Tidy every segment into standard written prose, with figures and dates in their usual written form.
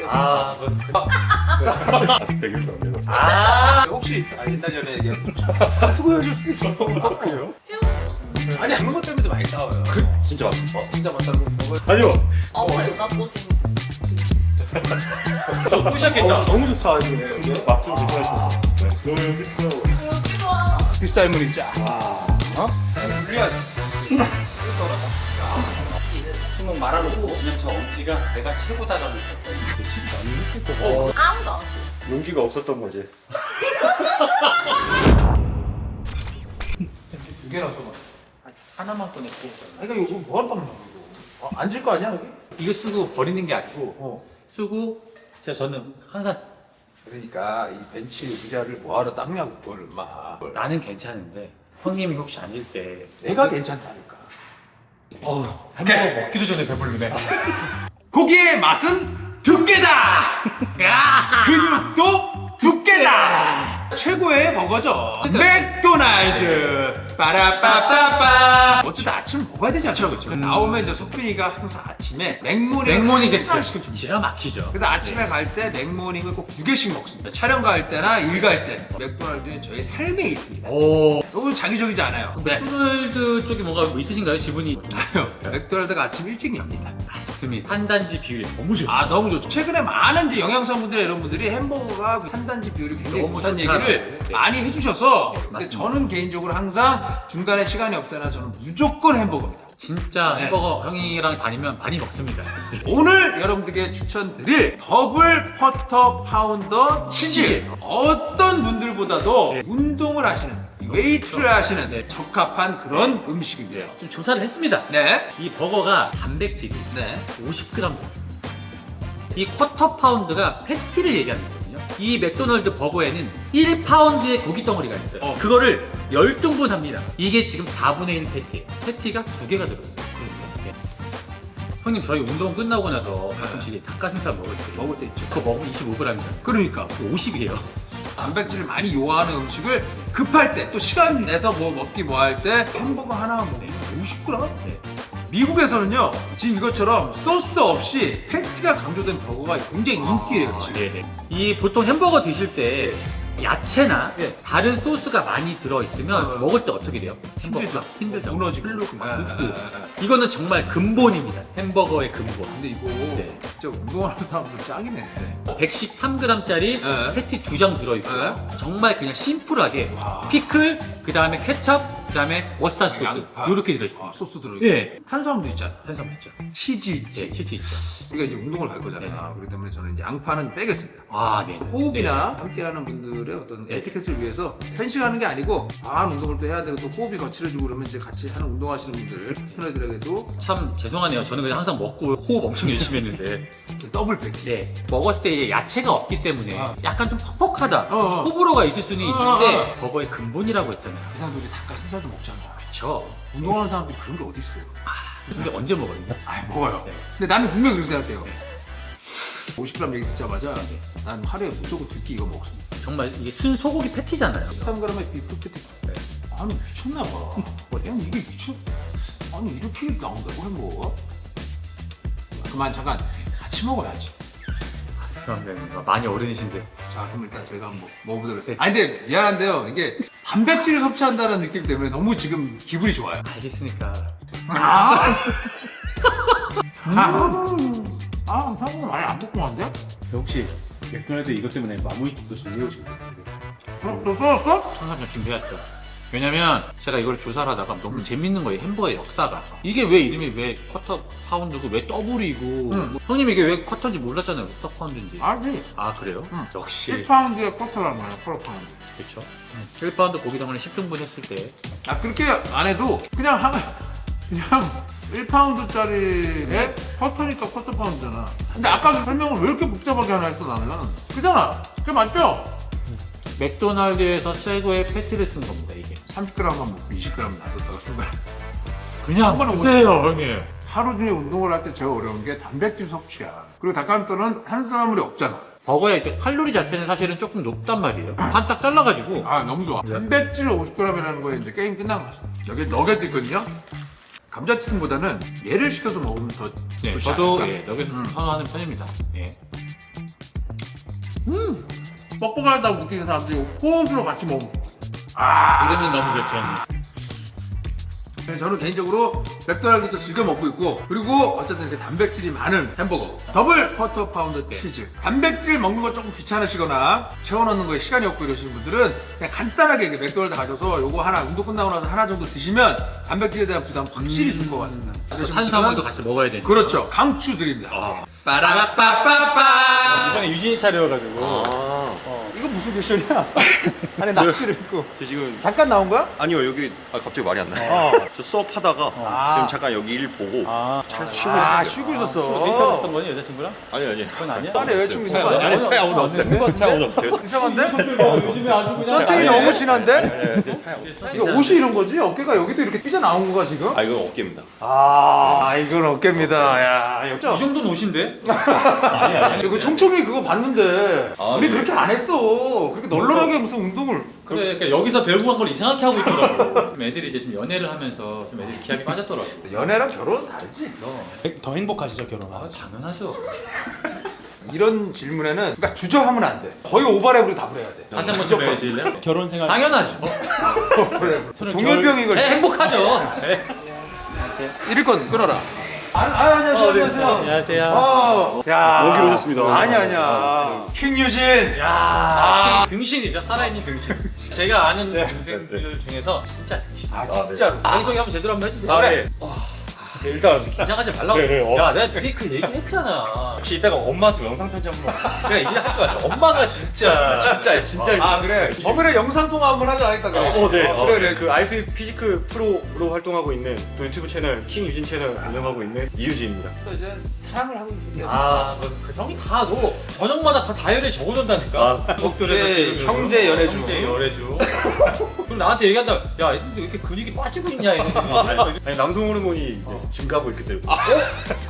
아, 아직 100일도 안 돼서. 혹시 옛날 전에 카톡을 해줄 수 있어? 그래요? 아니 그런 것 때문에도 많이 싸워요. 진짜 맞습니다. 진짜 맞다는 거. 아니요. 내가 꼬신 또 꼬셨겠다. 너무 좋다. 이거 맛좀 괜찮으시면서. 네. 너무 비싸요. 빗살물이 짜. 불리하지. 손목 말아놓고 그냥 저 엄지가 내가 최고다라고 많이 했을 거고. 아무도 안 왔어. 용기가 없었던 거지. 두 개나 써봐. 하나만 꺼냈고 이거 뭐 한다는 거야? 앉을 거 아니야 여기? 이거 쓰고 버리는 게 아니고 쓰고 저는 항상 그러니까 이 벤치 의자를 뭐하러 닦냐고 그걸 마. 나는 괜찮은데 형님이 혹시 앉을 때 내가 괜찮다니까. 햄버거 먹기도 전에 배부르네. 고기의 맛은 두께다. 근육도 두께다. 최고의 버거죠. 맥도날드. 빠라빠빠빠. 어쩌다 아침 먹어야 되지 않죠, 그렇죠? 나오면 이제 석빈이가 항상 아침에 맥모닝 항상 세트 시켜줍니다. 기가 막히죠. 그래서 아침에 갈 때 맥모닝을 꼭 2개씩 먹습니다. 촬영 갈 때나 일 갈 때. 맥도날드는 저희 삶에 있습니다. 오. 너무 자기적이지 않아요. 네. 맥도날드 쪽에 뭔가 뭐 있으신가요? 지분이? 맥도날드가 아침 일찍 엽니다. 맞습니다. 한 단지 비율이 너무 좋아. 너무 좋죠. 최근에 많은 이제 영양사분들 이런 분들이 햄버거가 한 단지 비율이 굉장히 너무 좋다는 좋다. 얘기를 네. 많이 해주셔서 근데 맞습니다. 저는 개인적으로 항상 중간에 시간이 없잖아 저는 무조건 햄버거입니다. 진짜 네. 햄버거 형이랑 다니면 많이 먹습니다. 오늘 여러분들께 추천드릴 더블 쿼터 파운더 치즈 어떤 분들보다도 운동을 하시는 웨이트를 하시는 네. 적합한 그런 음식입니다. 좀 조사를 했습니다. 네. 이 버거가 단백질이 네. 50g 들어있습니다. 이 쿼터 파운드가 패티를 얘기하는 거거든요. 이 맥도날드 버거에는 1파운드의 고기 덩어리가 있어요. 그거를 10등분 합니다. 이게 지금 4분의 1 패티예요. 패티가 2개가 들었어요. 네. 형님 저희 운동 끝나고 나서 가끔씩 닭가슴살 먹을 때 먹을 때 있죠. 그거 먹으면 25g이잖아요. 그러니까 50이에요. 단백질을 많이 요하는 음식을 급할 때 또 시간 내서 뭐 먹기 뭐 할 때 햄버거 하나 먹으면 50g? 네. 미국에서는요 지금 이것처럼 소스 없이 패티가 강조된 버거가 굉장히 인기예요. 지금. 네네. 이 보통 햄버거 드실 때 야채나 네. 다른 소스가 많이 들어있으면 먹을 때 어떻게 돼요? 햄버거가 힘들죠. 무너지고. 흘르고 막 네, 붓고. 네, 네. 이거는 정말 근본입니다. 햄버거의 근본. 근데 이거 네. 진짜 운동하는 사람들 짱이네. 113g짜리 네. 패티 2장 들어있고요. 정말 그냥 심플하게 피클, 그 다음에 케첩, 그 다음에 워스타드 소스 양파. 이렇게 들어있습니다. 소스 들어있고 예. 탄수화물도 있잖아. 탄수화물 있죠. 치즈 있지. 네, 치즈 있죠. 우리가 이제 운동을 갈 거잖아요. 그렇기 때문에 저는 이제 양파는 빼겠습니다. 아, 네. 호흡이나 함께하는 분들의 어떤 에티켓을 위해서 편식하는 게 아니고 과한 운동을 또 해야 되고 또 호흡이 거칠어지고 그러면 이제 같이 하는 운동하시는 분들 파트너들에게도 참 죄송하네요. 저는 그냥 항상 먹고 호흡 엄청 열심히 했는데 더블 패티. 네. 먹었을 때 이제 야채가 없기 때문에 아. 약간 좀 퍽퍽하다. 어. 호불호가 있을 수는 있는데 어. 버거의 근본이라고 했잖아요. 그 사람들이 닭가슴살도 먹잖아. 그쵸. 운동하는 사람들이 그런 게 어디 있어? 근데 언제 먹어요? 먹어요. 네. 근데 나는 분명히 그렇게 생각해요. 50g 얘기 듣자마자 난 하루에 무조건 2끼 이거 먹습니다. 정말 이게 순 소고기 패티잖아요. 3g의 비프 패티. 아니 미쳤나 봐. 형 이게 미쳤. 아니 이렇게 나온다고 햄버거가? 그만 잠깐 같이 먹어야지. 죄송합니다. 많이 어른이신데. 자 그럼 일단 저희가 한번 먹어보도록 하겠습니다. 아니 근데 미안한데요 이게 단백질을 섭취한다는 느낌 때문에 너무 지금 기분이 좋아요. 알겠으니까. 형은 많이 안 먹고 왔는데? 혹시 맥도날드 이것 때문에 마무리집도 정리해오신 거예요? 너 써왔어? 항상 그냥 준비했죠. 왜냐면 제가 이걸 조사를 하다가 너무 재밌는 거예요. 햄버거의 역사가. 이게 왜 이름이 왜 쿼터 파운드고 왜 더블이고. 뭐, 형님 이게 왜 쿼터인지 몰랐잖아요. 쿼터 파운드인지. 아니 아 그래요? 역시. 1파운드에 쿼터란 말이야 쿼터파운드. 그렇죠. 7파운드 고기 덩어리 10등분 했을 때 아 그렇게 안 해도 그냥 1파운드짜리에 쿼터니까 쿼터 파운드잖아. 근데 아까 설명을 왜 이렇게 복잡하게 하나 했어 나는. 그잖아. 그게 맞죠? 맥도날드에서 최고의 패티를 쓴 겁니다 이게. 30g만 먹고 20g 놔뒀다가 순간. 그냥 번에 드세요 형님. 하루 중에 운동을 할 때 제일 어려운 게 단백질 섭취야. 그리고 닭가슴살은 탄수화물이 없잖아. 버거의 이제 칼로리 자체는 사실은 조금 높단 말이에요. 반 딱 잘라가지고. 아 너무 좋아. 단백질 50g이라는 거에 이제 게임 끝난 거 같아. 여기 너겟도 있거든요. 감자튀김보다는 얘를 시켜서 먹으면 더 네, 좋지 저도 않을까? 예, 너겟 선호하는 편입니다. 예. 뻑뻑하다고 느끼는 사람들이 호흡으로 같이 먹으면 이러면 너무 좋죠. 저는 개인적으로 맥도날드도 즐겨 먹고 있고, 그리고 어쨌든 이렇게 단백질이 많은 햄버거 더블 쿼터 파운드 치즈. 단백질 먹는 거 조금 귀찮으시거나 채워 넣는 거에 시간이 없고 이러시는 분들은 그냥 간단하게 이렇게 맥도날드 가셔서 요거 하나, 운동 끝나고 나서 하나 정도 드시면 단백질에 대한 부담 확실히 줄 것 같습니다. 이러신 탄수화물도 분들은 같이 먹어야 되니까. 그렇죠. 강추 드립니다. 빠라빠빠빠. 이번에 유진이 차려가지고 이거 무슨 패션이야? 안에 낚시를 입고 저 지금 잠깐 나온 거야? 아니요 여기 갑자기 말이 안 나요. 저 수업하다가 지금 잠깐 여기 일 보고 차에서 쉬고 있었어요. 쉬고 있었어. 데이트 하셨던 거니 여자친구랑? 아니 그건 아니야? 아니 여자친구 아니 차에 아무도 없어요. 차에 아무도 없어요. 이상한데? 요즘에 아주 그냥 선택이 너무 진한데? 이거 옷이 이런 거지? 어깨가 여기도 이렇게 삐져나온 거가 지금? 아 이건 어깨입니다. 이건 어깨입니다. 야, 이 정도는 옷인데? 이거 총총이 그거 봤는데 우리 그렇게 안 했어. 그렇게 널널하게 무슨 운동을. 그래, 그러니까 여기서 배우고 간 걸 이상하게 하고 있더라고. 애들이 이제 좀 연애를 하면서 좀 애들이 기합이 빠졌더라고. 연애랑 결혼은 다르지. 더 행복하시죠 결혼? 당연하죠. 이런 질문에는 그러니까 주저하면 안 돼. 거의 오버랩으로 답을 해야 돼. 다시 한번 좀 해주실래요? 결혼 생활 당연하죠. 서로 동열병 이걸. 행복하죠. 1위권 끊어라. 안녕하세요. 안녕하세요. 야. 여기로 오셨습니다. 아니야. 킹유진. 등신이죠. 살아있는 등신. 제가 아는 동생들 중에서 진짜 등신. 진짜로. 자기소개 한번 제대로 한번 해주세요. 그래. 일단 긴장하지 말라고. 그래. 야, 내가 그 얘기 했잖아. 혹시 이따가 엄마한테 영상 편지 한번. 제가 얘기할 줄 알아. 엄마가 진짜. 진짜. 그래. 범인의 영상 통화 한번 하자 하니까 그래. 그래. 그 IP 피지크 프로로 활동하고 있는 또 유튜브 채널 킹 유진 채널 운영하고 있는 이유진입니다. 또 이제 사랑을 하고 있는 게. 그 형이 다 너 저녁마다 다 다이어리에 적어준다니까. 네, 형제 연애주. 형제 연애주. 그럼 나한테 얘기한다. 야, 얘들 왜 이렇게 근육이 빠지고 있냐 이런. 아니 남성 호르몬이 이제 증가하고 있기 때문에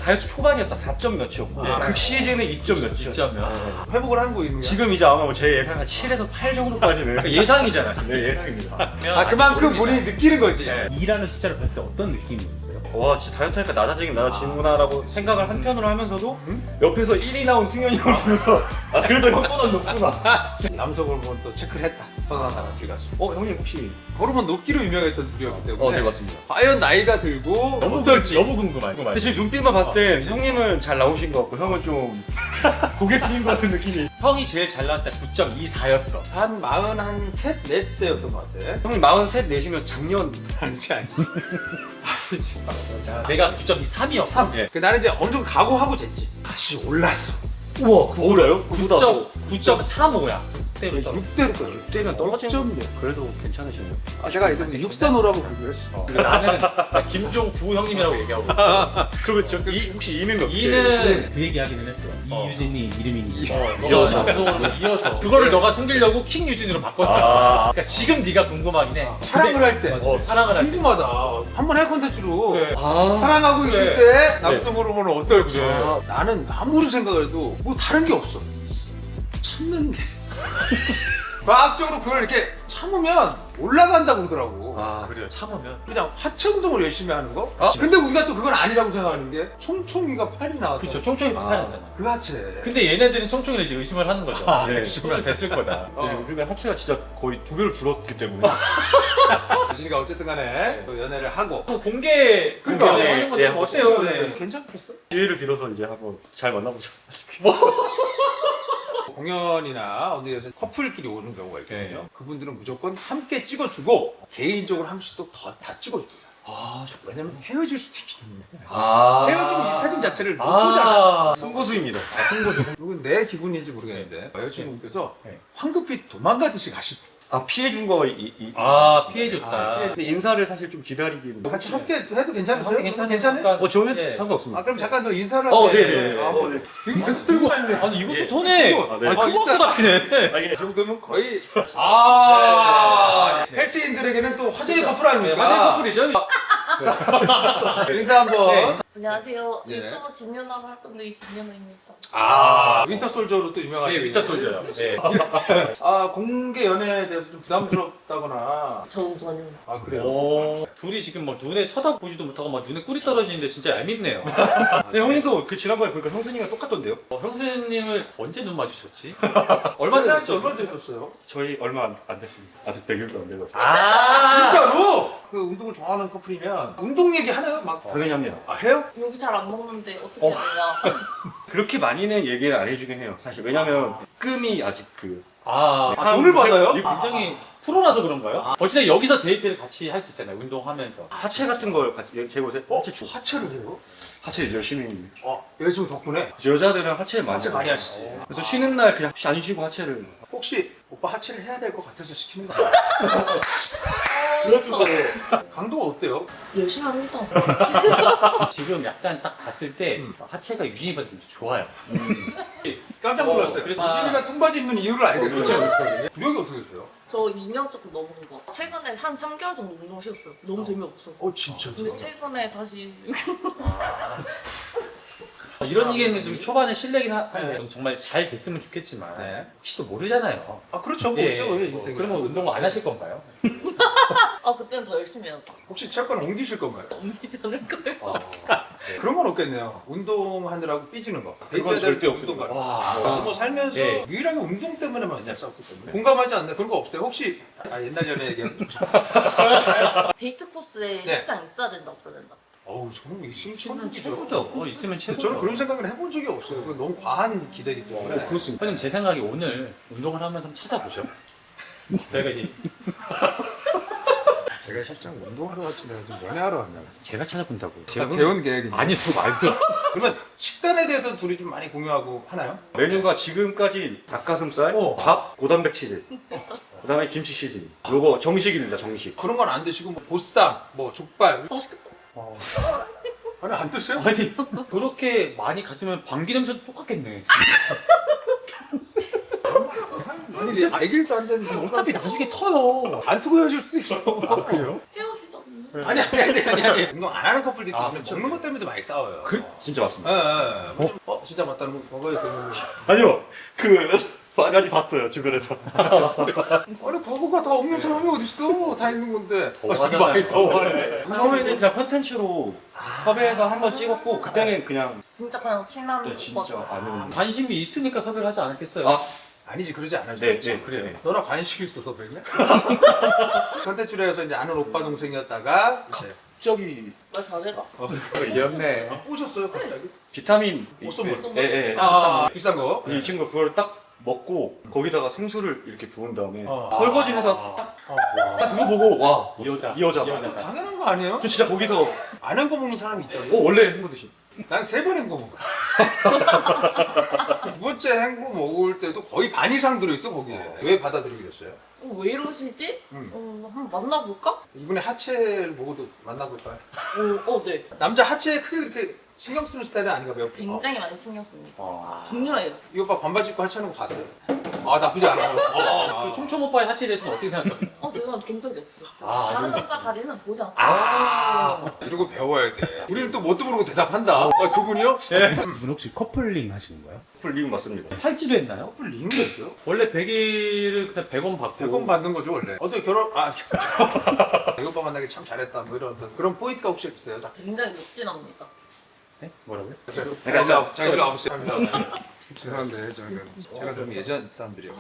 다이어트 초반이었다 4점 몇이었고 극시에는 2점 몇이었죠. 진짜 면. 회복을 하고 있는 거야. 지금 이제 아마 제 예상 한 7에서 8 정도까지는 예상이잖아. 네 예상입니다. 그만큼 본인이 느끼는 거지. 일하는 숫자를 봤을 때 어떤 느낌이었어요? 와 진짜 다이어트 하니까 낮아지는구나라고 생각을 한편으로 하면서도 옆에서 1위 나온 승현이 형 보면서 그래도 형보다 높구나. 남성 호르몬 또 체크를 했다. 선한다가 들어가서. 형님 혹시 호르몬 높기로 유명했던 둘이었기 때문에. 네 맞습니다. 과연 나이가 들고 어떨지. 너무 궁금해. 근데 지금 눈빛만 봤을 땐 형님은 잘 나오신 것 같고 형은 좀 고개 숙인 것 같은 느낌이. 형이 제일 잘 나왔을 때 9.24였어. 한 43, 4 때였던 것 같아. 형님 43 내시면 작년 아니지. 내가 9.23이었어. 예. 나는 이제 어느 정도 각오하고 쟀지. 다시 올랐어. 우와, 올라요? 9.35야. 그때로 6대로 6대면 떨어지는 6.6. 그래도 괜찮으시네요. 제가 이제 육선호라고 부르기로 했어. 나는 김종구 형님이라고 얘기하고 있어. 그러면 혹시 이는 몇 개? 이는 그 얘기 하기는 했어요. 이유진이 이름이니. 이어서 그거를 너가 숨기려고 킹 유진으로 바꿨다. 그러니까 지금 네가 궁금하긴 해. 사랑을 할 때. 사랑을 할 때. 궁금하다. 한번 할 컨텐츠로. 그래. 사랑하고 있을 때 남성 호르몬은 어떨지. 그래. 나는 아무리 생각을 해도 뭐 다른 게 없어. 참는 게. 과학적으로 그걸 이렇게 참으면 올라간다고 그러더라고. 그래요. 참으면. 그냥 하체 운동을 열심히 하는 거? 근데 우리가 또 그건 아니라고 생각하는 게 총총이가 8이 나왔어. 그렇죠. 총총이 박탈했잖아. 그 하체. 근데 얘네들은 총총이를 이제 의심을 하는 거죠. 네. 총을 뺐을 거다. 요즘에 하체가 진짜 거의 2배로 줄었기 때문에 유진이가 어쨌든 간에 또 연애를 하고. 또 공개 그러니까 하는 건데 좀 어때요? 네. 괜찮겠어? 기회를 빌어서 이제 한번 잘 만나보자. 공연이나 어디에서 커플끼리 오는 경우가 있거든요. 그분들은 무조건 함께 찍어주고 개인적으로 한 번씩 또 다 찍어줘요. 왜냐면 헤어질 수도 있기 때문에. 헤어지면 이 사진 자체를 못 보잖아. 승부수입니다. 이건 내 기분인지 모르겠는데 여자친구께서 황급히 도망가듯이 가시더라고요. 피해준 거 피해줬다. 근데 인사를 사실 좀 기다리기는 같이 함께 해도 괜찮으세요? 함께 괜찮아요. 괜찮아요? 저는 예. 상관없습니다. 그럼 잠깐 더 인사를 네네. 이거 계속 들고 왔네. 아니 이것도 손에 네. 투박도 박히네. 이 정도면 거의 헬스인들에게는 또 화제의 커플 아닙니까? 화제 커플이죠. 인사 한번. 안녕하세요. 예. 유튜브 진유나로 활동되기 진유나입니다. 윈터 솔저로 또 유명하신. 네, 윈터 솔저요. 네. 아, 공개 연애에 대해서 좀 부담스럽다거나. 전 전혀. 아, 그래요? 둘이 지금 막 눈에 쳐다보지도 못하고 막 눈에 꿀이 떨어지는데 진짜 얄밉네요. 근데 형님도 그 지난번에 보니까 형수님이랑 똑같던데요? 형수님을 언제 눈 마주쳤지? 얼마 얼마 전에 됐죠? 얼마 되셨어요? 저희 얼마 안 됐습니다. 아직 100일도 안 돼가지고. 진짜로? 그 운동을 좋아하는 커플이면 운동 얘기 하나요? 막 당연히 합니다. 아, 해요? 여기 잘 안 먹는데 어떻게 해야 되냐. 그렇게 많이는 얘기를 안 해주긴 해요. 사실 왜냐면 끔이 아직 그 아, 아, 돈을 받아요? 이 굉장히 프로라서 그런가요? 어쨌든 여기서 데이트를 같이 할 수 있잖아요. 운동하면서. 하체 같은 걸 같이 제곳에 하체 주 하체를 해요? 하체 열심히. 여자친구 덕분에 여자들은 하체를 많이 하체 많이 하시지. 그래서 쉬는 날 그냥 안 쉬고 하체를. 혹시 오빠 하체를 해야 될 것 같아서 시키는 거 그럴 수가 강도가 어때요? 열심히 하면 일단. 지금 약간 딱 봤을 때 하체가 유진이보다 좀 좋아요. 깜짝 놀랐어요. 그래서- 유진이가 뚱바지 입는 이유를 알겠어요. 구력이 어떻게 됐어요? 저 2년 조금 넘은 거. 최근에 한 3개월 정도 운동 쉬었어요. 너무 재미없어. 진짜. 근데 최근에 다시 이런 얘기는 좀 초반에 실례긴 한데 정말 잘 됐으면 좋겠지만 네. 혹시 또 모르잖아요. 아, 그렇죠. 예, 뭐죠? 인생이. 그러면 운동을 안 하실 건가요? 아 그때는 더 열심히 해요. 혹시 체육관 옮기실 건가요? 옮기지 않을 거예요. 그런 건 없겠네요. 운동하느라고 삐지는 거. 그건 절대 없을 운동 거예요. 뭐 살면서 네. 유일하게 운동 때문에 만날 싸웠기 때문에 공감하지 않나 그런 거 없어요. 혹시 옛날 전에 얘기한 데이트 코스에 네. 헬스장 있어야 된다 없어야 된다. 어우 저는 있으면 천국이죠. 최고죠. 있으면 최고죠. 저는 그런 생각을 해본 적이 없어요. 그건 너무 과한 기대기 때문에. 그렇습니다. 형님 제 생각에 오늘 운동을 하면서 한번 찾아보죠. 저희가 이제 제가 실장 운동하러 왔지 내가 좀 연애하러 왔냐. 제가 찾아본다고. 재혼 계획인데. 아니 저 말고. 그러면 식단에 대해서 둘이 좀 많이 공유하고 하나요? 메뉴가 지금까지 닭가슴살, 어. 밥, 고단백 치즈, 그다음에 김치 시즈닝. 요거 정식입니다, 정식. 그런 건 안 드시고 뭐 보쌈, 뭐 족발. 맛있겠다. 아니 안 드세요? 아니 그렇게 많이 가지면 방귀 냄새도 똑같겠네. 아니 이제 알길도 안 되는데 어차피 나중에 터요. 안 트고 헤어질 수도 있어. 아, 그래요? 헤어지다. 아니. 운동 안 하는 커플들이 아, 있는데 먹는 것 때문에도 많이 싸워요. 진짜 맞습니다. 예. 진짜 맞다는 거 먹어야 되는 아니요, 많이 봤어요, 주변에서. 아니 과거가 다 없는 사람이 어딨어? 다 있는 건데. 더하잖아요. 많이 더하네. 처음에는 그냥 컨텐츠로 섭외해서 한번 찍었고, 그때는 그냥 진짜 그냥 친한 네, 진짜 오빠. 아는. 관심이 있으니까 섭외를 하지 않았겠어요? 아, 아니지 그러지 않을 수 네, 있지. 네, 그래요. 너랑 관심이 있어서 그랬냐? 컨텐츠로 해서 이제 아는 오빠 동생이었다가 이제 갑자기 나 자제가. 이었네. 꼬셨어요 갑자기? 비타민. 옷소물. 예. 비싼 거. 이 친구가 그걸 딱 먹고 거기다가 생수를 이렇게 부은 다음에 어. 설거지해서 딱 그거 보고 와, 이 여자다. 이 여자다. 당연한 거 아니에요? 저 진짜 거기서 안 한 거 먹는 사람이 있다고? 원래 햄버드시. 난 3번 헹궈 먹어. 두 번째 헹궈 먹을 때도 거의 반 이상 들어있어 거기에. 왜 받아들이게 됐어요? 왜 이러시지? 한번 만나볼까? 이번에 하체를 보고도 만나볼까요? 네. 남자 하체에 크게 이렇게 신경 쓰는 스타일은 아닌가 봐요. 굉장히 많이 신경 씁니다. 아. 중요해요. 이 오빠 반바지 입고 하체하는 거 봤어요? 아 나쁘지 않아요. 그 촘촘 오빠의 하체에 대해서는 어떻게 생각하세요? 제가 본 적이 없어요. 아, 다른 남자 다리는 보지 않습니다. 이런 거 배워야 돼. 우리는 또 뭣도 모르고 대답한다. 그분이요? 이분 혹시 커플링 하시는 거예요? 풀링 맞습니다. 팔찌도 했나요? 커플 링도 했어요? 원래 100일을 그냥 100원 받고 100원 받는 거죠 원래. 어떻게 결혼? 이 오빠 만나기 참 잘했다 뭐 이런 그런 포인트가 혹시 있어요? 굉장히 욕진합니다. 네? 뭐라고요? 제가 일로 와보세요. 죄송한데 제가 좀 예전 사람들이요.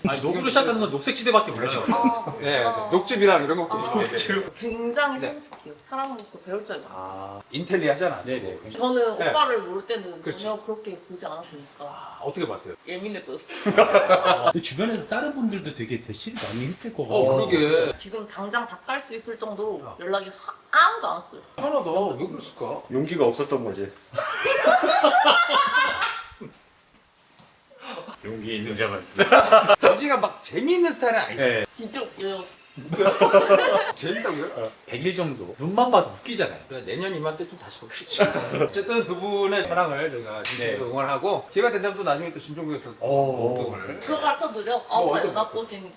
아니 녹으로 시작하는 건 녹색 시대밖에 몰라요. 네, 녹즙이랑 이런 거 녹즙. 굉장히 네. sensitive. 사람으로서 배울 점이 많아요. 인텔리 하잖아. 네네. 저는 네. 오빠를 모를 때는 그렇지. 전혀 그렇게 보지 않았으니까 어떻게 봤어요? 예민해 보였어요. 근데 주변에서 다른 분들도 되게 대시를 많이 했을 것 같아요. 그러게. 지금 당장 다 깔 수 있을 정도로 연락이 아무도 안 왔어요. 편하다. 왜 그랬을까? 용기가 없었던 거지. 용기 있는 자만. 여지가 막 재미있는 스타일은 아니죠. 네. 진짜 웃겨요. 재밌다고요? 100일 정도. 눈만 봐도 웃기잖아요. 그래, 내년 이맘때쯤 다시 봅시다. 어쨌든 두 분의 사랑을 저희가 진심으로 응원하고 기회가 된다면 또 나중에 또 진종구에서 운동을 그거 가르쳐드려. 9살 어떤 연합 보신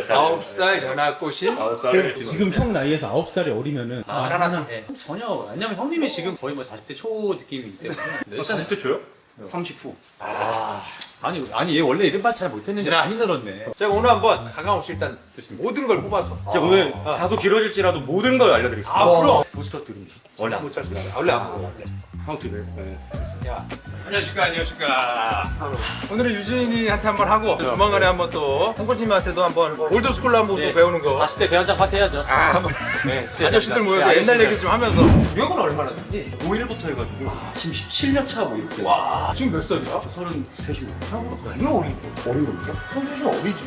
9살 연하꽃이 지금 형 나이에서 9살이 어리면은 하나 전혀. 왜냐면 형님이 지금 거의 뭐 40대 초 느낌이기 때문에. 네. 40대 줘요? 30후. 아니 얘 원래 이름만 잘 못했는데 많이 늘었네. 제가 오늘 한번 가감없이 일단 모든 걸 뽑아서 제가 오늘 다소 길어질지라도 모든 걸 알려드리겠습니다. 그럼 부스터 드립니다. 원래 안 못 짤 수 있어. 원래 안 먹어. 카운트. 네. 야, 안녕하십니까. 오늘은 유진이한테 한번 하고 조만간에 한번 또 홍코님한테도 한번 올드스쿨로 한번 또 배우는 거. 40대 배환장 파티 해야죠. 한번 아저씨들 모여서 옛날 얘기 좀 하면서 구력은 얼마나 됐니? 5일부터 해가지고 지금 17년 차 뭐 이렇게. 와, 지금 몇 살이야? 33입니다. 많이 어린데. 어린 겁니까? 선수시면 어리지.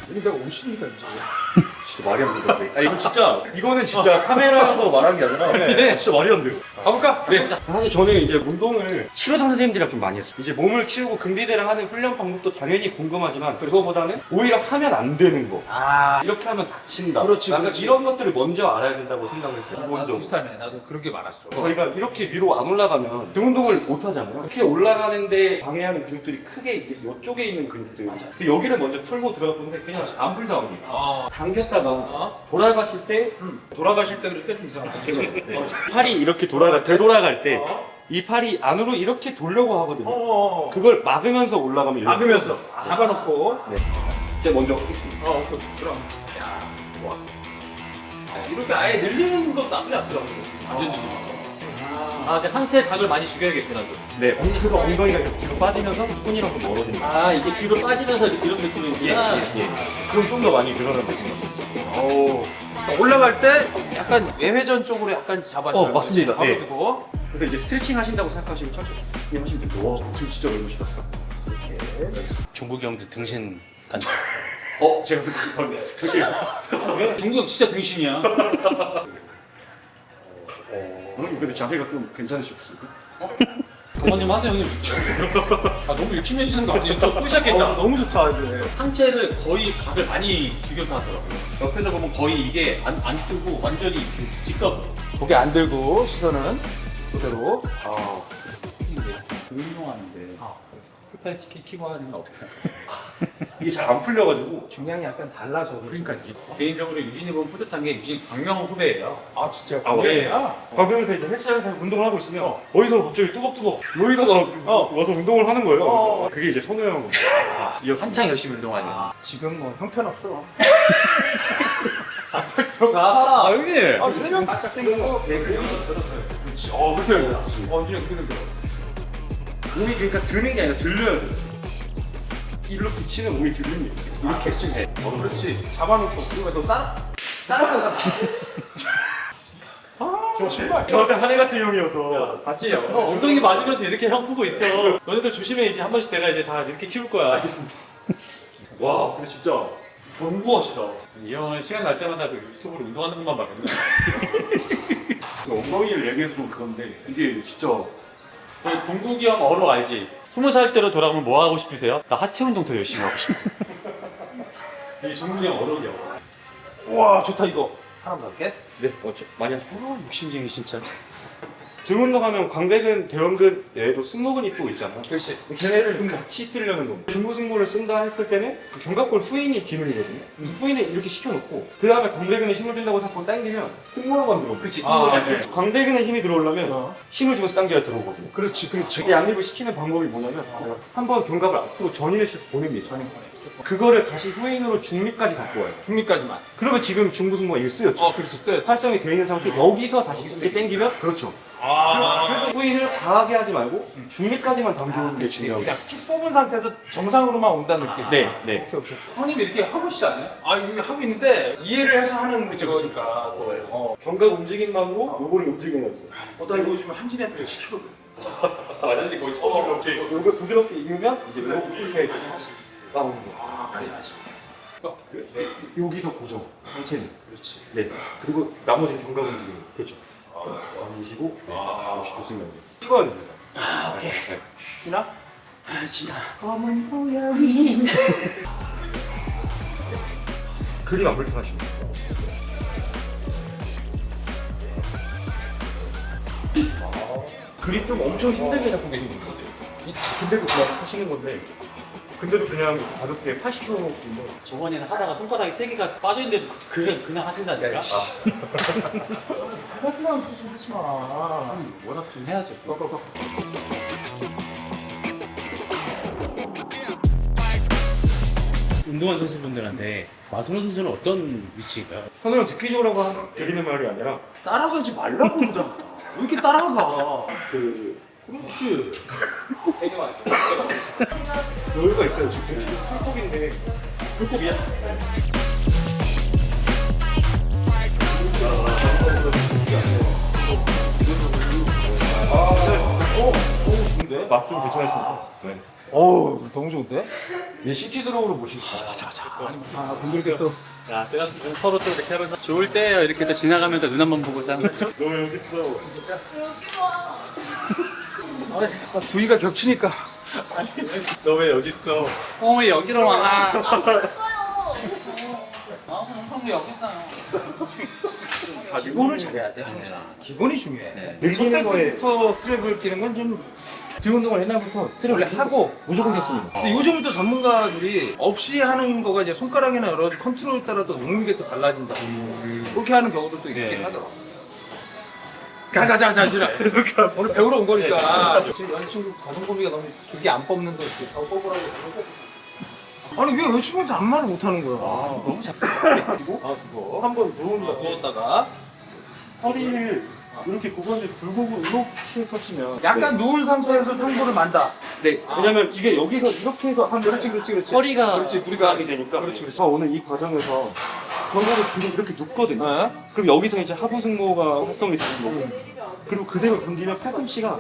내가 50이니까 이제. 진짜 말이 안 돼요. 이거는 진짜 카메라에서 말하는 게 아니라 진짜 말이 안 돼요. 가볼까? 네. 사실 저는 이제 운동을 치료사 선생님들이랑 좀 많이 했어요. 이제 몸을 키우고 근비대랑 하는 훈련 방법도 당연히 궁금하지만 그거보다는 오히려 하면 안 되는 거. 이렇게 하면 다친다. 그렇지, 약간 그렇지. 이런 것들을 먼저 알아야 된다고 생각을 했어요. 나도 기본적으로. 비슷하네. 나도 그런 게 많았어. 저희가 이렇게 위로 안 올라가면 등 운동을 못 하잖아요. 이렇게 올라가는데 방해하는 근육들이 크게 이제 이쪽에 있는 근육들. 근데 여기를 먼저 풀고 들어갔는데 그냥 안 풀다 보니까 당겼다가 돌아가실 때 돌아가실 때 그렇게 좀 이상하다. 팔이 이렇게 되돌아갈 때 이 팔이 안으로 이렇게 돌려고 하거든요. 그걸 막으면서 올라가면 이렇게 막으면서 잡아놓고. 이제 먼저 하겠습니다. 오케이. 그럼. 이렇게 아예 늘리는 것도 나쁘지 않더라고. 완전 늘리는 근데 상체 각을 많이 죽여야겠구나. 좀. 네, 그래서 엉덩이가 이렇게 뒤로 빠지면서 손이랑 좀 멀어집니다. 이게 뒤로 빠지면서 이런 느낌이구나. 그럼 좀 더 많이 늘어나는 거죠. 올라갈 때 약간 외회전 쪽으로 약간 잡아줘요. 맞습니다. 바로 네. 두고. 그래서 이제 스트레칭 하신다고 생각하시면 천천히 하시면 돼요. 와, 등 진짜 넓으시다. 종국이 형도 등신 간다. 제가 그렇게 종국 형 진짜 등신이야. 근데 자세가 좀 괜찮으셨습니까? 그만 좀 하세요 형님. 너무 욕심내시는 거 아니에요? 또 꼬시셨겠다. 너무 좋다 이제. 상체를 거의 각을 많이 죽여서 하더라고요. 옆에서 보면 거의 이게 안 뜨고 완전히 이렇게 직각으로. 고개 안 들고 시선은 그대로. 운동하는데 풀파이 치킨 키고 하는 건 어떻게 생각하세요? 이게 잘 안 풀려가지고 중량이 약간 달라서. 그러니까. 개인적으로 유진이 보면 뿌듯한 게 유진 광명 후배예요. 진짜. 네. 가면서 이제 헬스장에서 운동을 하고 있으면 어디서 갑자기 뚜벅뚜벅 여기다가 와서 운동을 하는 거예요. 그게 이제 선우 형. 한창 열심히 운동하네요. 지금 뭐 형편없어. 들어가. 형님. 세명 바짝 당기고. 네, 그렇지. 그렇게 해야 돼. 이제 그렇게 돼. 몸이 그러니까 드는 게 아니라 들려야 돼. 일로 붙이는 몸이 들립니다. 이렇게 해. 그렇지. 잡아놓고 그리고 너 따라가. 저 정말. 저한테 하늘 같은 형이어서 맞지? 엉덩이 맞으면서 이렇게 형 푸고 있어. 너네들 조심해. 이제 한 번씩 내가 이제 다 이렇게 키울 거야. 알겠습니다. 와, 근데 진짜 견고하시다. 이 형은 시간 날 때마다 그 유튜브로 운동하는 것만 봐. 맨날. 엉덩이를 얘기해서 좀 그런데 이게 진짜 그 종국이 형 어로 알지? 20살 때로 돌아가면 뭐 하고 싶으세요? 나 하체 운동 더 열심히 하고 싶어. 이 종국이 형 어로냐? 와, 좋다 이거. 하나 더 할게. 네, 많이 하시고. 욕심쟁이 진짜. 등 운동하면 광배근, 대형근, 얘도 승모근 입고 있잖아요. 그렇지. 걔네를 같이 쓰려는 겁니다. 중부승모를 쓴다 했을 때는 그 견갑골 후인이 기능이거든요. 후인을 이렇게 시켜놓고 그 다음에 광배근에 힘을 준다고 자꾸 당기면 승모로만 들어오고. 그치, 네. 광배근에 힘이 들어오려면 힘을 주고 당겨야 들어오거든요. 그렇지. 이게 양립을 시키는 방법이 뭐냐면 한번 견갑을 앞으로 전인을 시켜서 보냅니다. 그거를 다시 후인으로 중립까지 갖고 와요. 중립까지만. 그러면 지금 중부승모가 1쓰였죠. 그렇지. 써야지. 활성이 되어 있는 상태 여기서 다시 이렇게 당기면 그렇죠. 후인을 과하게 하지 말고 중립까지만 당겨오는 게 중요하고. 그냥 쭉 뽑은 상태에서 정상으로만 온다는 느낌. 네, 네. 오케이. 형님 이렇게 하고 싶지 않아요? 이거 하고 있는데 이해를 해서 하는 거니까 또. 견갑 움직임만으로 요거를 움직이는 거죠. 나 이거 요즘 한진 애들 시키거든. 완전히 거의 처음 요거 부드럽게 익으면 이제 이렇게 나오는 거. 빨리 하지. 여기서 고정. 상체는. 그렇지. 네. 그리고 나머지 견갑 움직임. 그렇죠. 아니시고. 좋습니다. 찍어야 됩니다. 오케이. 네. 주나? 그림 안 불편하십니까? 그림 좀 엄청 힘들게 잡고 계신 분 같아요. 근데도 그냥 하시는 건데 근데도 그냥 가볍게 80kg. 저번에는 하다가 손가락이 3개가 빠져있는데도 그냥 하신다니까? 하지마 수술 하지마. 워낙 좀 해야죠. 운동한 선수분들한테 마성호 선수는 어떤 위치인가요? 선우는 듣기적으로 드리는 말이 아니라 따라가지 말라고 그러잖아. 왜 이렇게 따라가? 그 그렇지. 여유가 있어요. 지금 풀kop인데 풀kop이야? 맛좀 괜찮으십니까? 네. 어우 너무 좋은데? 얘 CT 드로우로 모시고. 분들께 또 야, 서로 또 이렇게 하면서 좋을 때요. 이렇게 또 지나가면서 눈 한번 보고 자. 너 여기 있어. 부위가 겹치니까. 너 왜 여기 있어? 왜 여기로 와? 없어요. 형도 여기 있어요. 기본을 잘해야 돼 항상. 기본이 중요해. 늘리는 거에 부터 스트랩을 끼는 건 좀. 등 운동을 옛날부터 스트랩 원래 하고 무조건 했습니다. 근데 요즘부터 전문가들이 없이 하는 거가 이제 손가락이나 여러 가지 컨트롤에 따라 또 녹는 게 또 달라진다. 그렇게 하는 경우도 또 있긴 하더라고. 가자 주라. 오늘 배우러 온 거니까. 지금 여자친구 가슴고비가 너무 길게 안 뽑는데 이렇게 더 뽑으라고 그러고. 아니 왜 여자친구한테 아무 말을 못 하는 거야? 너무 그리고 그거 한번 누웠다가 허리를 이렇게 구부는데 굴곡으로 이렇게 서시면 약간 누운 상태에서 상부를 만다. 네. 왜냐면 이게 여기서 이렇게 해서 하면 그렇지. 허리가 그렇지 무리가 하게 되니까 그렇지. 오늘 이 과정에서 전거를 뒤로 이렇게 눕거든요. 네. 그럼 여기서 이제 하부 승모가 활성이 되는 거고 그리고 그대로 던지면 팔꿈치가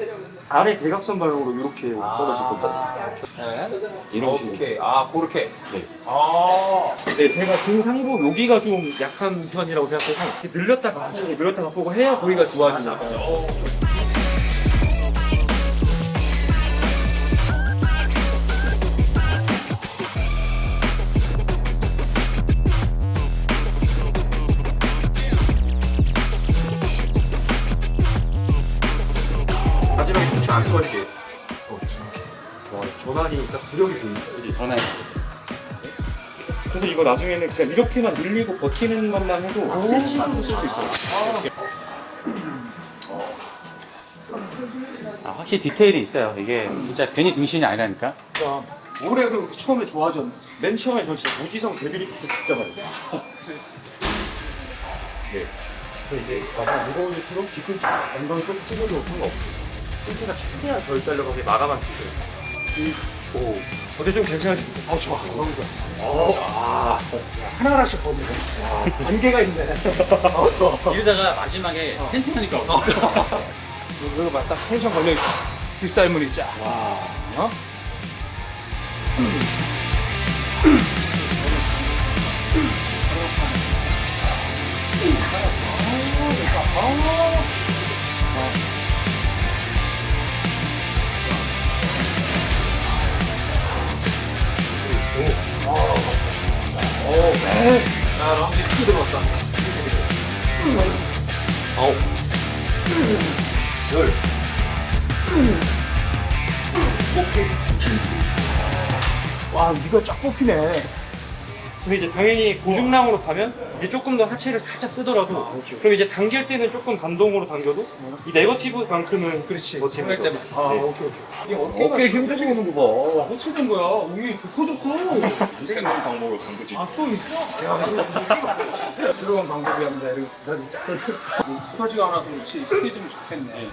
아래 대각선 방향으로 이렇게 떨어질 겁니다. 네. 이런 식으로. 오케이. 그렇게. 네. 아. 네, 제가 등 상부 여기가 좀 약한 편이라고 생각해서 이렇게 늘렸다가 늘렸다가 보고 해야 부위가 좋아지니까. 마지막에 touch 안 걸리게. 전환이니까 구력이 좋으니까. 그치? 전화해. 그래서 이거 나중에는 그냥 이렇게만 늘리고 버티는 것만 해도 스트레칭도 쓸 수 있어요. 확실히 디테일이 있어요. 이게 진짜 괜히 등신이 아니라니까. 오래해서 그렇게 처음에 좋아졌네. 맨 처음에 저 진짜 무지성 데드리프트 진짜 많이 했어요. 네. 그래서 이제 나가 무거워질수록 뒤꿈치 엉덩이 좀 찌그러도 상관없어요. 상체가 최대한 덜 잘려가게 마감한 치세요. 오. 어때 좀 괜찮아지죠? 좋아. 너무 좋아. 하나하나씩 보네. 안개가 있네. 이러다가 마지막에 팬티 하니까 이거 봐, 딱 텐션 걸려있고. 빗살무늬 쫙. 어? 야, 럼지 키 들어왔다. 와, 니가 쫙 뽑히네. 근데 이제 당연히 고중량으로 가면 이게 조금 더 하체를 살짝 쓰더라도 그럼 이제 당길 때는 조금 반동으로 당겨도 이 네거티브만큼은 그렇지. 더 재밌을 때만. 네. 오케이. 이게 어깨가 힘들어지는 거 봐. 해치는 거야. 위에 커졌어. 생각 방법으로 간 거지. 또 있어? 야, 이거 새로운 방법이 합니다. 이렇게 부산이 쫙. 익숙하지가 않아서 그렇지. 익숙해지면 좋겠네.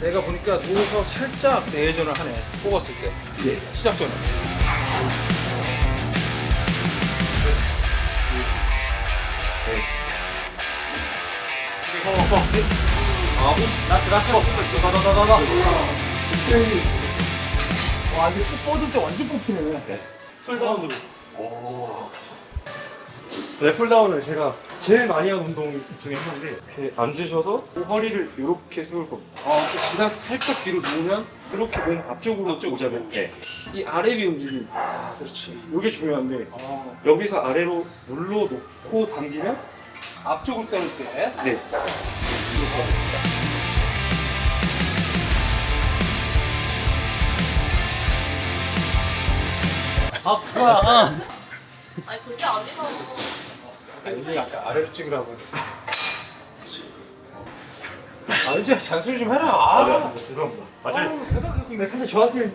내가 보니까 누워서 살짝 내전을 하네. 뽑았을 때. 시작 전에. 와, 이게 쭉 뻗을 때 완전 뽑히네. 풀다운으로. 네, 풀다운을 제가 제일 많이 한 운동 중에 하나인데 이렇게 앉으셔서 허리를 이렇게 세울 겁니다. 그냥 살짝 뒤로 누우면 이렇게 몸 앞쪽으로 오자면 이 아래 위 움직임. 그렇지. 이게 중요한데 여기서 아래로 눌러놓고 당기면 앞쪽으로 때릴 때. 네. 아파. 아니 그게 아니라. 윤진이 아까 아래로 찍으라고. 윤진아 잔소리 좀 해라. 죄송합니다. 근데 사실 저한테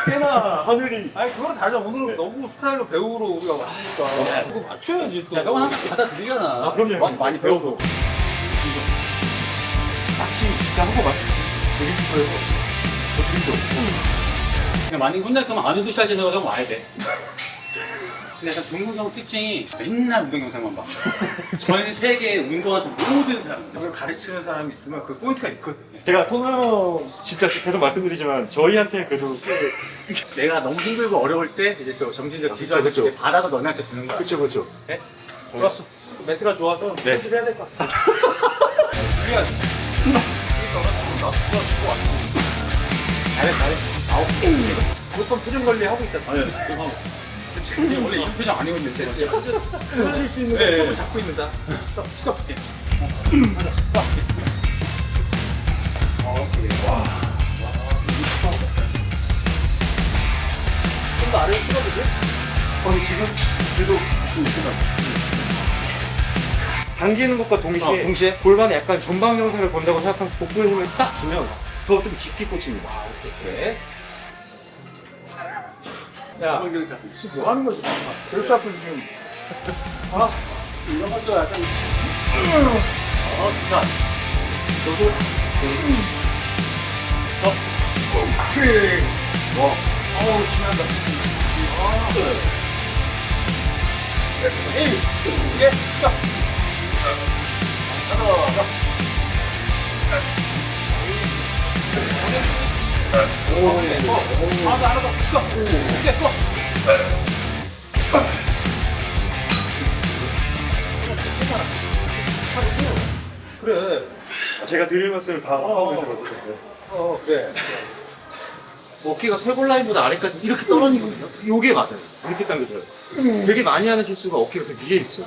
꽤나 하늘이. 아니 그거랑 다르잖아. 오늘은 너무 스타일로 배우로 우리가 왔으니까 그거 맞춰야지 또. 야, 형은 항상 받아들이잖아. 그럼요. 많이 배우고. 딱히 진짜 한거 맞죠? 드릴 거예요. 저 드릴 게 없고. 그냥 만약에 혼날 거면 안 우드샷 지나가 형 와야 돼. 근데 약간 종국 형 특징이 맨날 운동 영상만 봐. 전 세계 운동하는 모든 사람. 이걸 가르치는 사람이 있으면 그 포인트가 있거든. 제가 손호영 진짜 계속 말씀드리지만 저희한테 그래도 내가 너무 힘들고 어려울 때 이제 또 정신적 그쵸, 그쵸. 기저를 받아서 너네한테 주는 거야. 그쵸 그쵸. 좋았어. 멘트가 좋아서 네. 편집해야 될 것 같아. 잘해. 무조건 표정 관리 하고 있다. 아니 하고. 원래 이런 표정 안 해오는데 제 끊어질 수 있는 네. 걸 잡고 있는다. 스톱. 좀더 아래로 찍어주세요. 지금 그래도 당기는 것과 동시에 골반에 약간 전방 영상을 건다고 생각하면서 복부의 힘을 딱 주면 더 좀 깊이 꽂힙니다. 오케이. 야, 지금 뭐 하는 거지? 벨샤프 지금. 이런 것도 약간 좋다. 너도. 오케이. 어우, 지난다. 에이, 이게, 자. 가자. 하나 더. 오케이, 또. 그래. 제가 드릴 말씀을 다 하고 있더라고요. 그래. 어깨가 쇄골 라인보다 아래까지 이렇게 떨어지거든요. 요게 맞아요. 이렇게 당겨져요. 되게 많이 하는 실수가 어깨가 그 위에 있어요.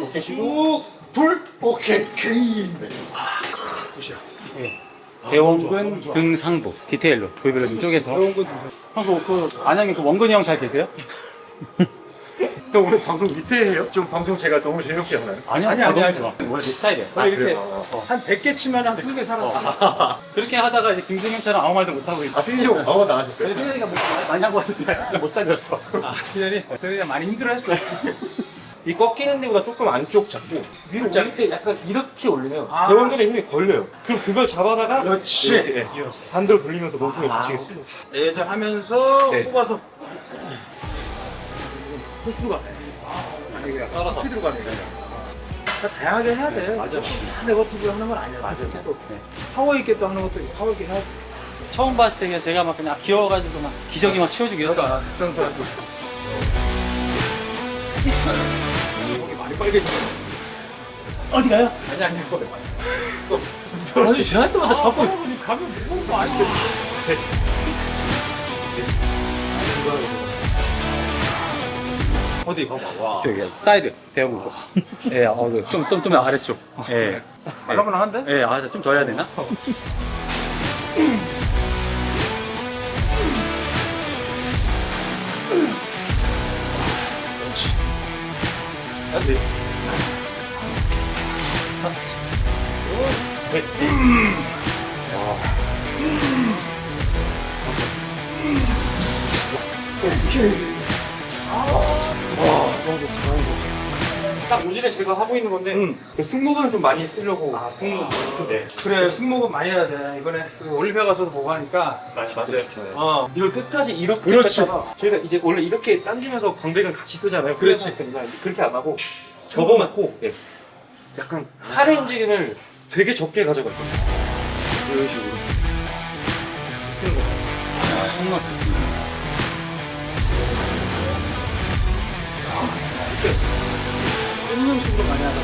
어깨 쉬고, 둘, 오케이. 대원근 등 상부 디테일로 부위별로 좀 쪼개서. 형, 그 안양에 그 원근이 형 잘 계세요? 형 오늘 방송 밑에 해요? 좀 방송 제가 너무 재미없게 하나요? 아니야, 아니야, 너무 아니야. 좋아. 원래 내 스타일이야. 원래 이렇게 그래요? 한 100개 치면 한 20개 살아. 그렇게 하다가 이제 김승현처럼 아무 말도 못 하고 있어. 승인이 형 방어 나가셨어요? 승현이가 뭐 많이 하고 왔는데 못 살렸어. 승현이 많이 힘들어했어. 이 꺾이는 데보다 조금 안쪽 잡고 위로 올릴 때 약간 이렇게 올리면 대원근에 힘이 걸려요. 그럼 그걸 잡아다가 그렇지. 이렇게, 예, 반대로 돌리면서 몸통에 붙이겠습니다. 내장하면서 네. 뽑아서 홀수로 가네. 아니 그냥 스피드로 가네. 그러니까 다양하게 해야 돼. 맞아. 다 네거티브로 하는 건 아니야. 맞아. 또 파워 있게 또 하는 것도 파워 있게 해야 돼. 처음 봤을 때 그냥 제가 막 그냥 귀여워가지고 막 기저귀 막 채워주기 했다. 그러니까 선수한테. 여기 많이 빨개졌어. 어디 가요? 아니 이거. 아니 제할 때마다 자꾸 가면 무거운 거 아시겠지? 어디 봐봐. 와. 저기 사이드 배워보죠. 예, 좀 아래쪽. 예. 말랑말랑한데? 예, 좀 더 해야 되나? 딱 요즘에 제가 하고 있는 건데 그 승모근을 좀 많이 쓰려고. 승모근. 네. 그래 승모근 많이 해야 돼. 이번에 그 올림피아 가서도 보고 하니까. 맞아요. 이걸 끝까지 이렇게 그렇지. 했다가 저희가 이제 원래 이렇게 당기면서 광배근 같이 쓰잖아요. 그렇지. 그렇게 안 하고 접어놓고 예. 약간 팔의 움직임을 되게 적게 가져갈 거예요. 이런 식으로. 정말. 이런 식으로 많이 하다.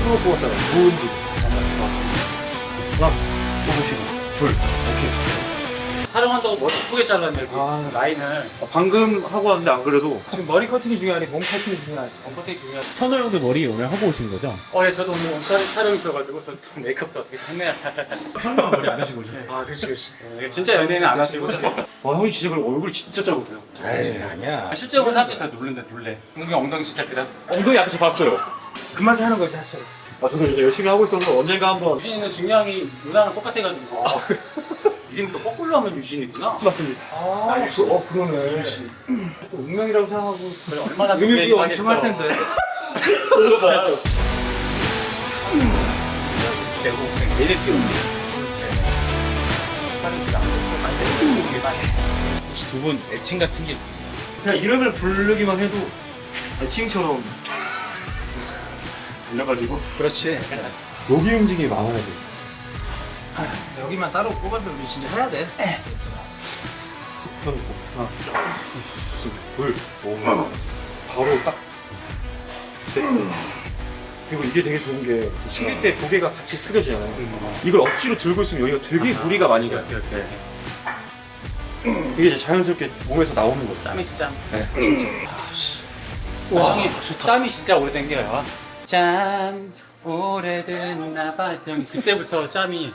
풀어 보았다가 좋은 뒤. 하나, 뽑으시고, 둘, 오케이. 촬영한다고 머리 예쁘게 잘랐네. 라인을. 방금 하고 왔는데 안 그래도 지금 머리 커팅이 중요하니 몸 커팅이 중요하니. 엉커텍 중요하지. 선호 형도 머리 오늘 하고 오신 거죠? 예, 저도 오늘 촬영 있어가지고 저 메이크업도 어떻게 했네. 형도 머리 안 하시고 오셨어요? 아, 그렇지. 진짜 연예인은 안 하시고. 형이 진짜 그럼 얼굴 진짜 작으세요. 아니야. 실제로 사람들이 다 놀래. 형이 엉덩이 진짜 크다. 엉덩이 앞에서 봤어요. 그 맛에 하는 거지 사실. 저도 이제 열심히 하고 있었는데 언젠가 한번 유진이는 중량이 누나랑 똑같아가지고. 이름이 또 거꾸로 하면 유진이구나. 맞습니다. 그러네. 또 운명이라고 생각하고. 그래, 얼마나 의미 놀래 엄청 할 텐데. 얘네 띄우는 혹시 두 분 애칭 같은 게 있으세요? 그냥 이름을 부르기만 해도 애칭처럼 올려가지고 그렇지. 여기 움직임이 많아야 돼. 여기만 따로 뽑아서 우리 진짜 해야 돼. 스턴 있고 하나 둘 바로 딱 셋. 그리고 이게 되게 좋은 게 숙일 때 고개가 같이 숙여지잖아요. 이걸 억지로 들고 있으면 여기가 되게 무리가 많이 가요. 이게 이제 자연스럽게 몸에서 나오는 거죠. 짬이 짬. 네. 와, 좋다. 짬이 진짜 오래된 게요. 짬 오래된 나봐. 형이 그때부터 짬이.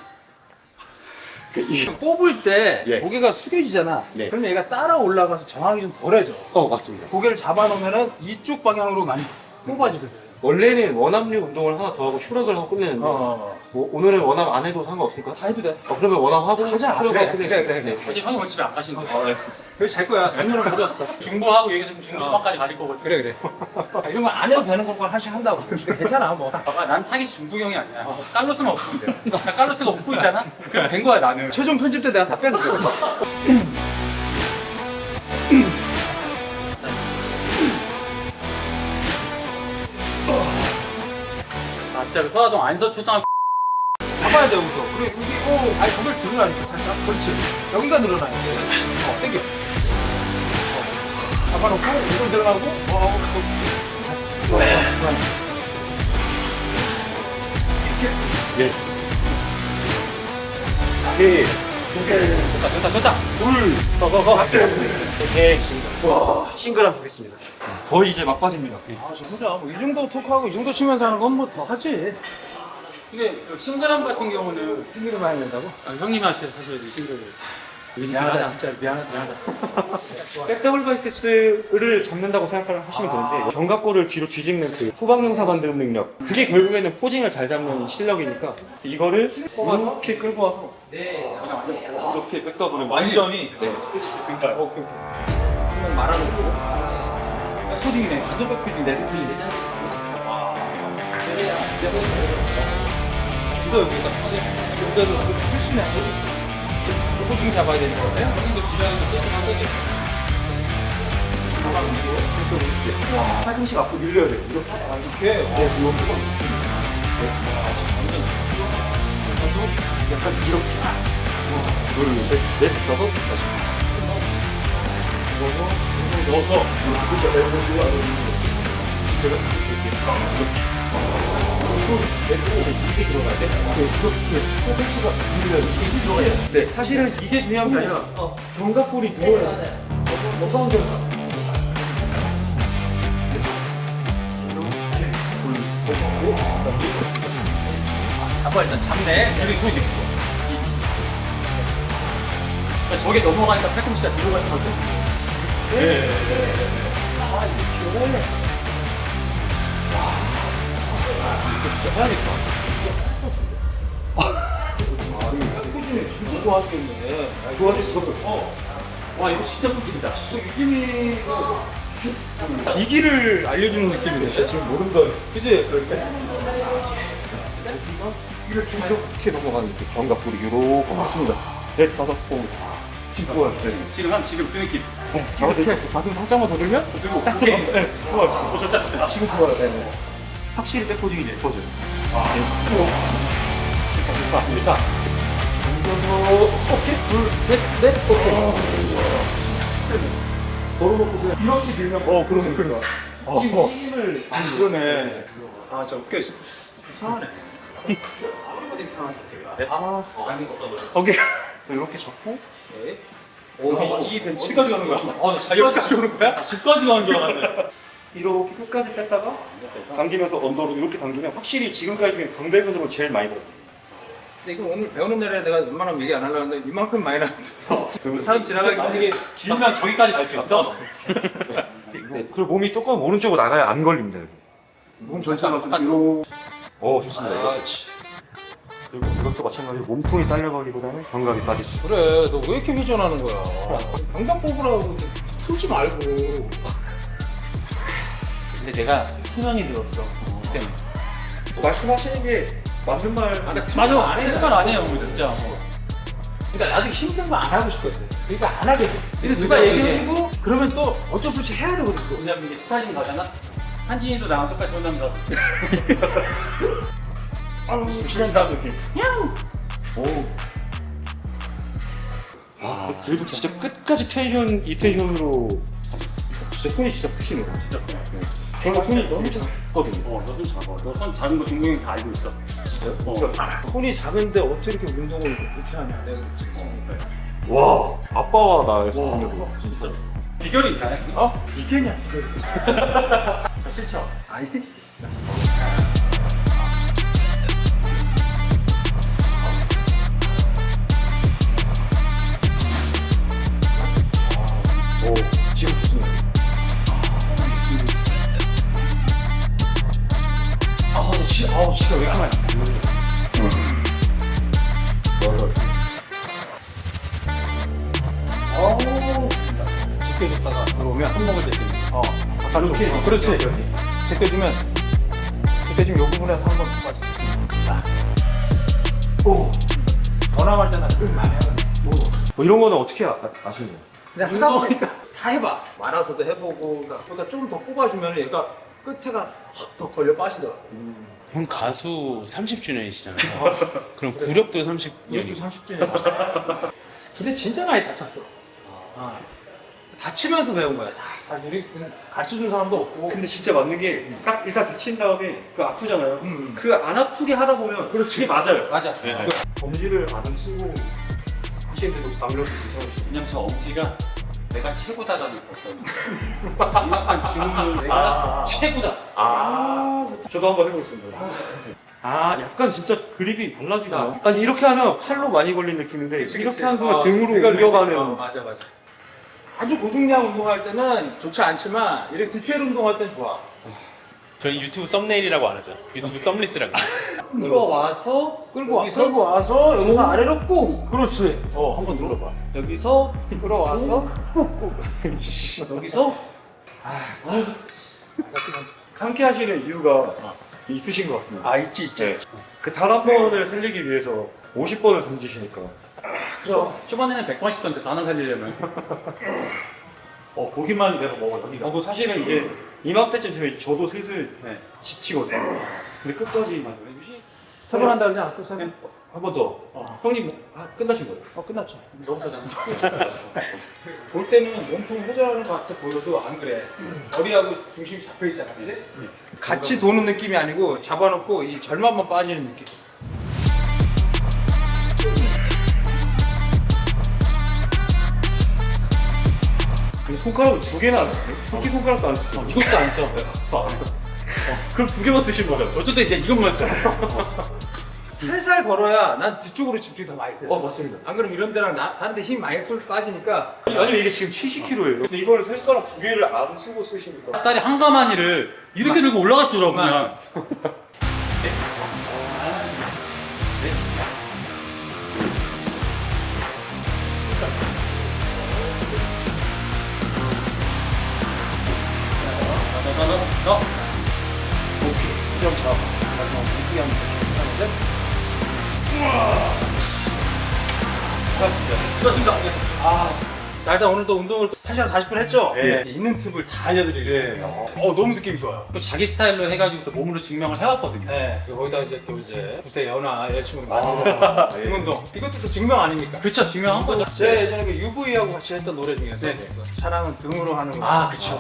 뽑을 때 예. 고개가 숙여지잖아. 네. 그러면 얘가 따라 올라가서 정확이 좀 덜해져. 맞습니다. 고개를 잡아놓으면은 이쪽 방향으로 많이 뽑아지거든. 원래는 원암류 운동을 하나 더 하고 슈락을 하고 끝내는데 뭐 오늘은 원암 안 해도 상관없을까? 다 해도 돼. 그러면 원암 하고 하자. 슈락하고 그래, 끝내겠습니다. 그래. 네. 어제 형이 오늘 집에 안 가시는데. 여기 잘 거야. 당뇨를 가져왔어. 중부하고 여기서 중부 지방까지 가실 거거든. 그래. 이런 거 안 해도 되는 걸 하나씩 한다고. 근데 괜찮아 뭐. 봐봐, 난 타깃이 중부형이 아니야. 깔로스만 없으면 돼. 그냥 깔로스가 웃고 있잖아? 그럼 된 거야, 나는. 최종 편집 때 내가 다 빼는 거야. 아, 진짜로 서화동 안서초등학교. 잡아야 돼 여기서. 그래 여기 아니 고개를 들으라니까 살짝. 그렇지. 여기가 늘어나야 돼. 당겨. 잡아놓고 이걸 들어가고 예. 네. 좋다. 고! 오케이. 와, 싱글한 보겠습니다. 거의 이제 막바지입니다. 아, 저 보자. 뭐 이 정도 토크하고 이 정도 치면서 하는 건 뭐 더 하지. 근데 싱글함 같은 경우는 싱글을 많이 낸다고? 형님이 하셔야지, 싱글을. 미안하다, 진짜 미안하다. 백더블 바이셉스를 잡는다고 생각을 하시면 되는데 견갑골을 뒤로 뒤집는 그 후방용사 만드는 능력 그게 결국에는 포징을 잘 잡는 실력이니까 이거를 이렇게 끌고 와서 이렇게 백더블을 완전히. 네. 오케이. 한번 말아놓고. 백포징이네. 완전 백포징. 이거 여기다 여기다도 필수네. 포징 잡아야 되는 거지? 형님도 기다리는 거 팔꿈치 앞으로 밀려야 돼요. 이렇게. 이렇게. 약간 이렇게. 둘, 셋, 넷, 다섯, 다시. 넣어서. 그렇죠. 이렇게 들어가야 돼. 포백시가 이렇게 들어가야 돼. 네, 사실은 이게 중요한 게 아니라 견갑골이 누워야 돼. 잡아 일단 잡네. 그리고 이제 그거. 그러니까 저게 넘어가니까 팔꿈치가 뒤로 가서 하거든. 이거 진짜 해야겠다. 진짜 좋아하겠네. 좋아질 수밖에 없어. 와, 이거 진짜 꿀팁이다. 유진이 기기를 알려주는 느낌이네. 지금 모르는 걸. 그치? 이렇게 넘어가는 그 견갑골이 이렇게 맞습니다. 넷, 다섯, 지금 좋아요. 네. 지금 그 느낌. 이렇게 가슴 살짝만 더 들면 들고. 딱 오케이. 들어. 네, 좋아요. 좋다. 지금 좋아요. 네. 확실히 백포징이 예뻐져요. 좋다. 오케이. 둘, 셋, 넷. 오케이. 걸어놓고 이렇게 들면 그러네. 지금 힘을 그러네. 아, 저 웃겨. 이상하네. 어디 이상하네. 오케이. 이렇게 잡고 오케이. 이 벤치 어디까지 가는 거야? 여기까지 오는 거야? 집까지 가는 줄 알았네. 이렇게 끝까지 뺐다가 당기면서 언더로 이렇게 당기면 확실히 지금까지 중에 강배근으로 제일 많이 들어요. 근데 이거 오늘 배우는 날에 내가 웬만하면 얘기 안 하려고 했는데 이만큼 많이 나왔는데 사람 지나가기 이게 길면 저기까지 갈 수 있어? 네, 그리고 몸이 조금 오른쪽으로 나가야 안 걸립니다. 여기. 몸 전체가 좋습니다. 그리고 이것도 마찬가지로 몸통이 딸려가기보다는 견갑이 빠질 수 있어요. 그래 너 왜 이렇게 회전하는 거야? 경단 뽑으라고 풀지 말고. 근데 내가 수명이 늘었어. 때문에. 말씀하시는 게 맞는 말. 맞아. 안 해도 말 아니에요, 진짜. 그러니까 나도 힘든 거 안 하고 싶거든. 그러니까 안 하게 돼. 그래서 누가 그러니까 얘기해주고 그러면 또 어쩔 수 없이 해야 되거든. 그거. 왜냐면 이게 스타징 가잖아? 한진이도 나랑 똑같이 혼난다. 출연다 느낌. 아, 그래도 진짜 끝까지 텐션 이 텐션으로 진짜 손이 진짜 푸시네요. 진짜. 제가 손이 너무 작거든요. 너손 작아. 너 손 작은 거 중국인 다 알고 있어. 손이 작은데 어떻게 이렇게 운동을 이렇게 하냐 내가 그랬지. 와, 아빠와 나의 손이 진짜. 비결이 있나요? 이게냐 지금. 자, 실쳐. 아니. 오, 지금 좋습니다. 지가 왜 가만히? 집게줬다가 들어오면 한 먹을 때 바로 이렇게. 그렇지. 제껴주면 요 부분에서 한번 빠지. 오. 전화할 때는 많이 하거든. 뭐 이런 거는 어떻게 아시는 거예요? 그냥 하다 보니까 다 해봐. 말아서도 해보고 그러다 좀 더 뽑아주면 얘가 끝에가 확 더 걸려 빠지더라고. 형 가수 30주년이시잖아요. 그럼 구력도 30년. 이것도 30주년. 근데 진짜 많이 다쳤어. 다치면서 배운 거야. 사실 우리 가르쳐준 사람도 없고. 근데 진짜 맞는 게 딱 일단 다친 다음에 그 아프잖아요. 음. 그 안 아프게 하다 보면 그게 맞아요. 맞아. 엄지를 안 쓰고 하시는데도 방력이 이상하시죠. 왜냐면 저 엄지가 내가 최고다라는 어떤 이만한 주문을 내가 최고다. 저도 한번 해보겠습니다. 약간 진짜 그립이 달라지나? 아니 이렇게 하면 팔로 많이 걸린 느낌인데 이렇게 하는 순간 등으로 옮겨가는. 맞아. 아주 고중량 운동할 때는 좋지 않지만 이렇게 디테일 운동할 때는 좋아. 저희 유튜브 썸네일이라고 안 하죠. 유튜브 썸리스라고. 끌어와서 끌고 와서 여기서 아래로 꾹. 그렇지. 한번 눌러봐. 여기서 끌어와서 여기서 함께 하시는 이유가 있으신 것 같습니다. 있지. 그 단 한 번을 살리기 위해서 50번을 던지시니까. 그렇죠. 초반에는 100번씩 던져서 하나 살리려면 보기만 내가 먹어 여기가. 그거 사실은 이제 이맘때쯤 되면 저도 슬슬 지치거든요. 근데 끝까지 세 번 한다 그러지 않았어? 세 번? 한 번 더. 형님 끝나신 거예요? 끝났죠. 너무 사잖아. 볼 때는 몸통 회전하는 것 같아 보여도 안 그래. 머리하고 중심이 잡혀 있잖아. 그지? 같이 도는 느낌이 아니고 잡아놓고 이 절반만 빠지는 느낌. 근데 손가락을 2개나 안 쓰세요? 새끼 손가락도 안 쓰세요? 이것도 안 써. 그럼 2개만 쓰신 거죠? 어쨌든 이제 이것만 써. 살살 걸어야 난 뒤쪽으로 집중이 더 많이 돼. 맞습니다. 안 그러면 이런 데랑 다른 데 힘 많이 쏠 빠지니까. 아니면 이게 지금 70kg예요. 근데 이걸 손가락 2개를 안 쓰고 쓰시니까. 쌀이 한가마니를 이렇게 들고 올라가시더라고 그냥. 오케이. 좀 잡아. 마지막 무게 한번 하나, 셋. 좋습니다. 자, 일단 오늘도 운동을 1시간 40분 했죠? 네. 있는 팁을 다 알려드리려고. 너무 느낌이 좋아요. 또 자기 스타일로 해가지고 또 몸으로 증명을 해왔거든요. 네. 거기다 이제 또 이제 구세 연하 여자친구 많이 등 운동. 이것도 또 증명 아닙니까? 그쵸, 증명한 거죠. 제 예전에 그 UV하고 같이 했던 노래 중에서 사랑은 등으로 하는 거. 그쵸.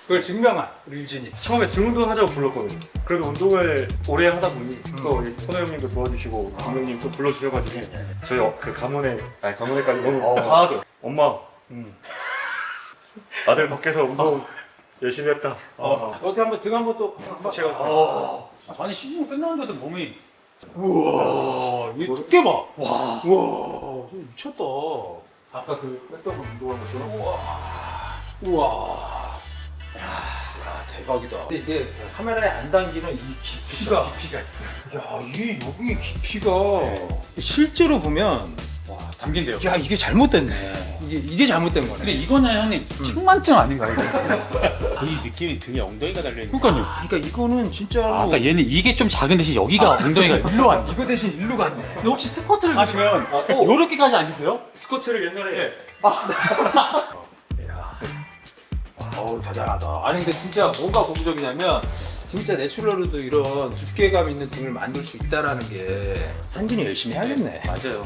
그걸 증명한 우리 유진이. 처음에 등 운동 하자고 불렀거든요. 그래도 운동을 오래 하다 보니 또 손호 형님도 도와주시고 감독님 또 불러주셔가지고 저희 그 가문에까지 너무 과하죠. 엄마, 아들 밖에서 운동 열심히 했다. 어떻게 한번 등 한번 또 한번 제가 아니 시즌이 끝났는데도 몸이 우와 이 두께 봐. 와 좀 미쳤다. 아까 그 백더블 운동한 것처럼 우와. 야 대박이다. 근데 이게 카메라에 안 담기는 이 깊이가 있어. 야, 이 여기 깊이가 실제로 보면 와 담긴대요. 야 이게 잘못됐네. 이게 잘못된 거네. 근데 이거는 형님 측만증 아닌가요? 이 느낌이 등에 엉덩이가 달려있는 그러니까요. 그러니까 이거는 진짜로 아까 얘는 이게 좀 작은 대신 여기가 엉덩이가 일로 왔네. 이거 대신 일로 갔네. 근데 혹시 스쿼트를 하시면 요렇게까지 앉으세요? 스쿼트를 옛날에 어우 대단하다. 아니 근데 진짜 뭐가 고무적이냐면 진짜 내추럴로도 이런 두께감 있는 등을 만들 수 있다라는 게 한진이 열심히 해야겠네. 맞아요.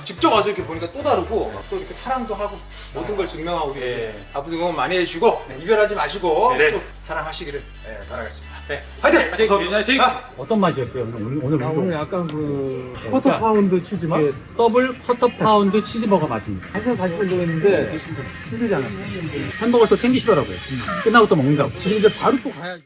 직접 와서 이렇게 보니까 또 다르고 또 이렇게 사랑도 하고 모든 걸 증명하고 우리 네. 앞으로 응원 많이 해주시고 이별하지 마시고 네. 쭉 사랑하시기를 바라겠습니다. 네. 화이팅! 화이팅! 어떤 맛이었어요 오늘 오늘 약간 그 쿼터 파운드 치즈맛? 더블 쿼터 파운드 치즈버거 맛입니다. 1시간 40분 정도 했는데 힘들지 않았어요. 햄버거 또 챙기시더라고요. 끝나고 또 먹는다고. 지금 이제 바로 또 가야지.